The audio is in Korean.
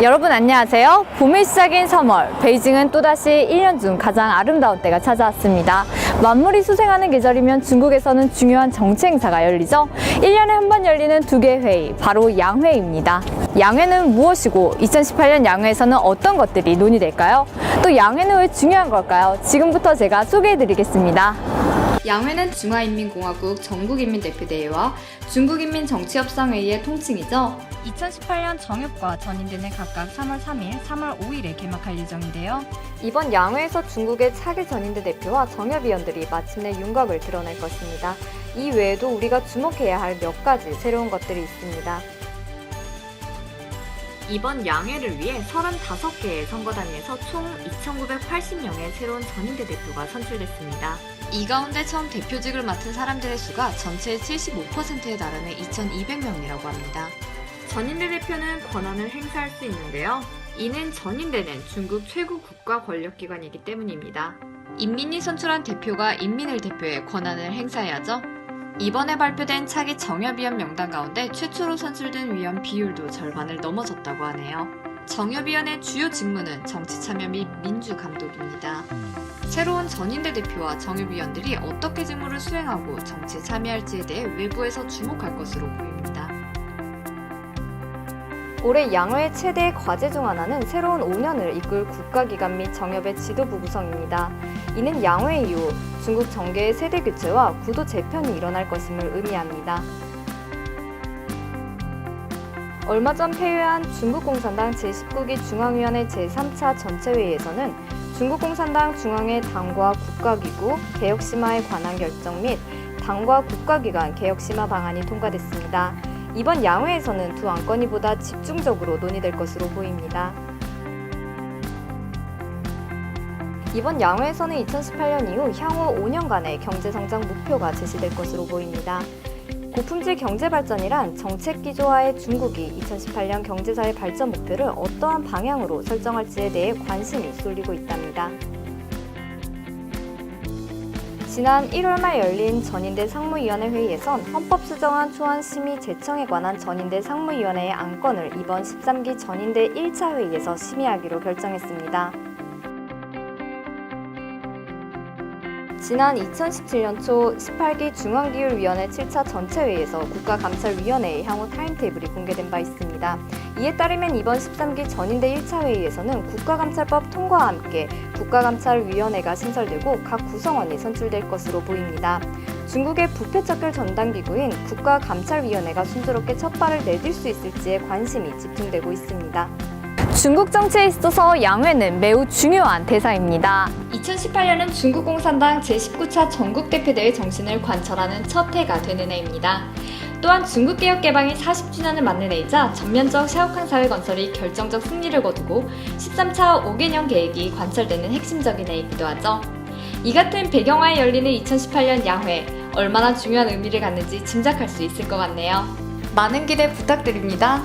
여러분 안녕하세요. 봄이 시작인 3월, 베이징은 또다시 1년 중 가장 아름다운 때가 찾아왔습니다. 만물이 수생하는 계절이면 중국에서는 중요한 정치 행사가 열리죠. 1년에 한 번 열리는 두 개의 회의, 바로 양회입니다. 양회는 무엇이고 2018년 양회에서는 어떤 것들이 논의될까요? 또 양회는 왜 중요한 걸까요? 지금부터 제가 소개해드리겠습니다. 양회는 중화인민공화국 전국인민대표대회와 중국인민정치협상회의의 통칭이죠. 2018년 정협과 전인대는 각각 3월 3일, 3월 5일에 개막할 예정인데요. 이번 양회에서 중국의 차기 전인대 대표와 정협위원들이 마침내 윤곽을 드러낼 것입니다. 이 외에도 우리가 주목해야 할 몇 가지 새로운 것들이 있습니다. 이번 양회를 위해 35개의 선거단위에서 총 2,980명의 새로운 전인대 대표가 선출됐습니다. 이 가운데 처음 대표직을 맡은 사람들의 수가 전체의 75%에 달하는 2,200명이라고 합니다. 전인대 대표는 권한을 행사할 수 있는데요. 이는 전인대는 중국 최고 국가 권력기관이기 때문입니다. 인민이 선출한 대표가 인민을 대표해 권한을 행사해야죠. 이번에 발표된 차기 정협위원 명단 가운데 최초로 선출된 위원 비율도 절반을 넘어섰다고 하네요. 정협위원의 주요 직무는 정치 참여 및 민주 감독입니다. 새로운 전인대 대표와 정협위원들이 어떻게 직무를 수행하고 정치에 참여할지에 대해 외부에서 주목할 것으로 보입니다. 올해 양회의 최대의 과제 중 하나는 새로운 5년을 이끌 국가기관 및 정협의 지도부 구성입니다. 이는 양회 이후 중국 정계의 세대 교체와 구도 재편이 일어날 것임을 의미합니다. 얼마 전 폐회한 중국공산당 제19기 중앙위원회 제3차 전체회의에서는 중국공산당 중앙의 당과 국가기구 개혁심화에 관한 결정 및 당과 국가기관 개혁심화 방안이 통과됐습니다. 이번 양회에서는 두 안건이 보다 집중적으로 논의될 것으로 보입니다. 이번 양회에서는 2018년 이후 향후 5년간의 경제성장 목표가 제시될 것으로 보입니다. 고품질 경제발전이란 정책 기조화의 중국이 2018년 경제사회 발전 목표를 어떠한 방향으로 설정할지에 대해 관심이 쏠리고 있답니다. 지난 1월 말 열린 전인대 상무위원회 회의에선 헌법 수정안 초안 심의 제청에 관한 전인대 상무위원회의 안건을 이번 13기 전인대 1차 회의에서 심의하기로 결정했습니다. 지난 2017년 초 18기 중앙기율위원회 7차 전체회의에서 국가감찰위원회의 향후 타임테이블이 공개된 바 있습니다. 이에 따르면 이번 13기 전인대 1차 회의에서는 국가감찰법 통과와 함께 국가감찰위원회가 신설되고 각 구성원이 선출될 것으로 보입니다. 중국의 부패척결 전담기구인 국가감찰위원회가 순조롭게 첫 발을 내딜 수 있을지에 관심이 집중되고 있습니다. 중국 정치에 있어서 양회는 매우 중요한 대사입니다. 2018년은 중국 공산당 제19차 전국대표대회 정신을 관철하는 첫 해가 되는 해입니다. 또한 중국 개혁 개방이 40주년을 맞는 해이자 전면적 샤오캉 사회 건설이 결정적 승리를 거두고 13차 5개년 계획이 관철되는 핵심적인 해이기도 하죠. 이 같은 배경하에 열리는 2018년 양회, 얼마나 중요한 의미를 갖는지 짐작할 수 있을 것 같네요. 많은 기대 부탁드립니다.